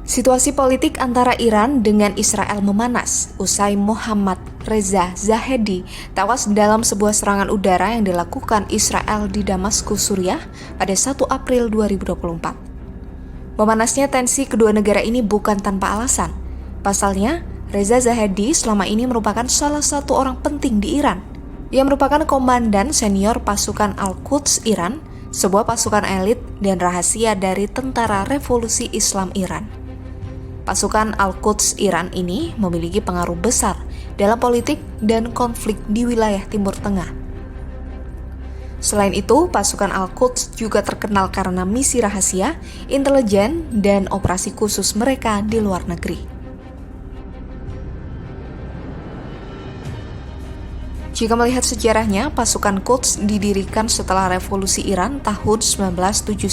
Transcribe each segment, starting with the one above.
Situasi politik antara Iran dengan Israel memanas usai Mohammad Reza Zahedi tewas dalam sebuah serangan udara yang dilakukan Israel di Damaskus, Suriah pada 1 April 2024. Memanasnya tensi kedua negara ini bukan tanpa alasan. Pasalnya, Reza Zahedi selama ini merupakan salah satu orang penting di Iran. Ia merupakan komandan senior pasukan Al-Quds Iran, sebuah pasukan elit dan rahasia dari Tentara Revolusi Islam Iran. Pasukan Al-Quds Iran ini memiliki pengaruh besar dalam politik dan konflik di wilayah Timur Tengah. Selain itu, pasukan Al-Quds juga terkenal karena misi rahasia, intelijen, dan operasi khusus mereka di luar negeri. Jika melihat sejarahnya, pasukan Quds didirikan setelah revolusi Iran tahun 1979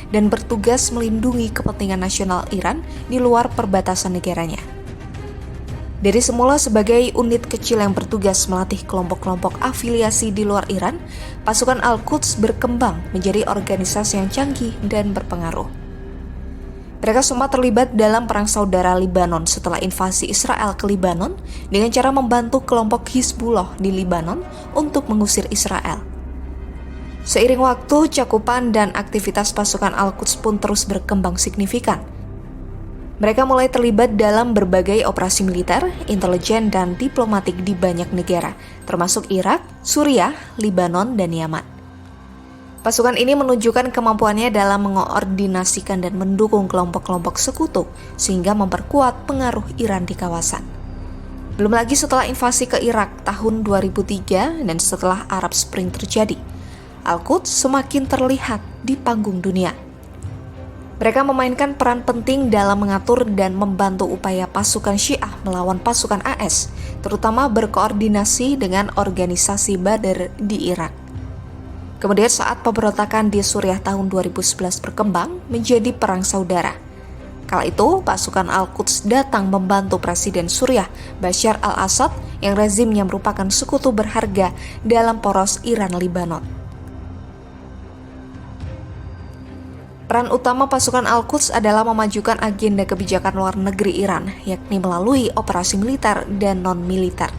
dan bertugas melindungi kepentingan nasional Iran di luar perbatasan negaranya. Dari semula sebagai unit kecil yang bertugas melatih kelompok-kelompok afiliasi di luar Iran, pasukan Al-Quds berkembang menjadi organisasi yang canggih dan berpengaruh. Mereka semua terlibat dalam perang saudara Libanon setelah invasi Israel ke Libanon dengan cara membantu kelompok Hizbullah di Libanon untuk mengusir Israel. Seiring waktu, cakupan dan aktivitas pasukan Al-Quds pun terus berkembang signifikan. Mereka mulai terlibat dalam berbagai operasi militer, intelijen, dan diplomatik di banyak negara, termasuk Irak, Suriah, Libanon, dan Yaman. Pasukan ini menunjukkan kemampuannya dalam mengoordinasikan dan mendukung kelompok-kelompok sekutu sehingga memperkuat pengaruh Iran di kawasan. Belum lagi setelah invasi ke Irak tahun 2003 dan setelah Arab Spring terjadi, Al-Quds semakin terlihat di panggung dunia. Mereka memainkan peran penting dalam mengatur dan membantu upaya pasukan Syiah melawan pasukan AS, terutama berkoordinasi dengan organisasi Badr di Irak. Kemudian saat pemberontakan di Suriah tahun 2011 berkembang menjadi perang saudara. Kala itu, pasukan Al-Quds datang membantu Presiden Suriah Bashar al-Assad yang rezimnya merupakan sekutu berharga dalam poros Iran-Libanon. Peran utama pasukan Al-Quds adalah memajukan agenda kebijakan luar negeri Iran, yakni melalui operasi militer dan non-militer.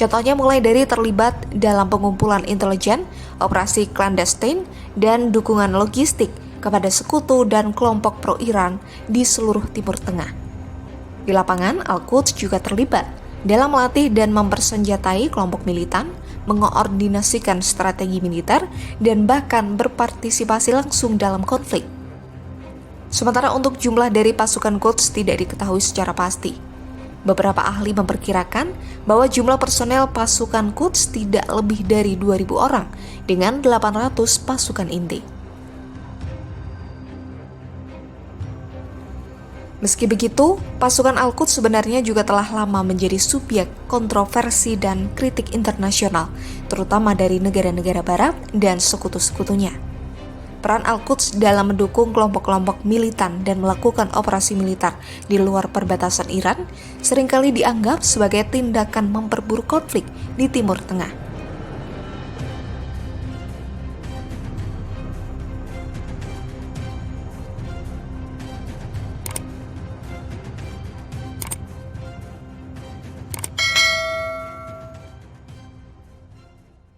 Contohnya mulai dari terlibat dalam pengumpulan intelijen, operasi clandestine, dan dukungan logistik kepada sekutu dan kelompok pro-Iran di seluruh Timur Tengah. Di lapangan, Al-Quds juga terlibat dalam melatih dan mempersenjatai kelompok militan, mengoordinasikan strategi militer, dan bahkan berpartisipasi langsung dalam konflik. Sementara untuk jumlah dari pasukan Quds tidak diketahui secara pasti. Beberapa ahli memperkirakan bahwa jumlah personel pasukan Quds tidak lebih dari 2.000 orang dengan 800 pasukan inti. Meski begitu, pasukan Al-Quds sebenarnya juga telah lama menjadi subjek kontroversi dan kritik internasional, terutama dari negara-negara barat dan sekutu-sekutunya. Peran Al-Quds dalam mendukung kelompok-kelompok militan dan melakukan operasi militer di luar perbatasan Iran seringkali dianggap sebagai tindakan memperburuk konflik di Timur Tengah.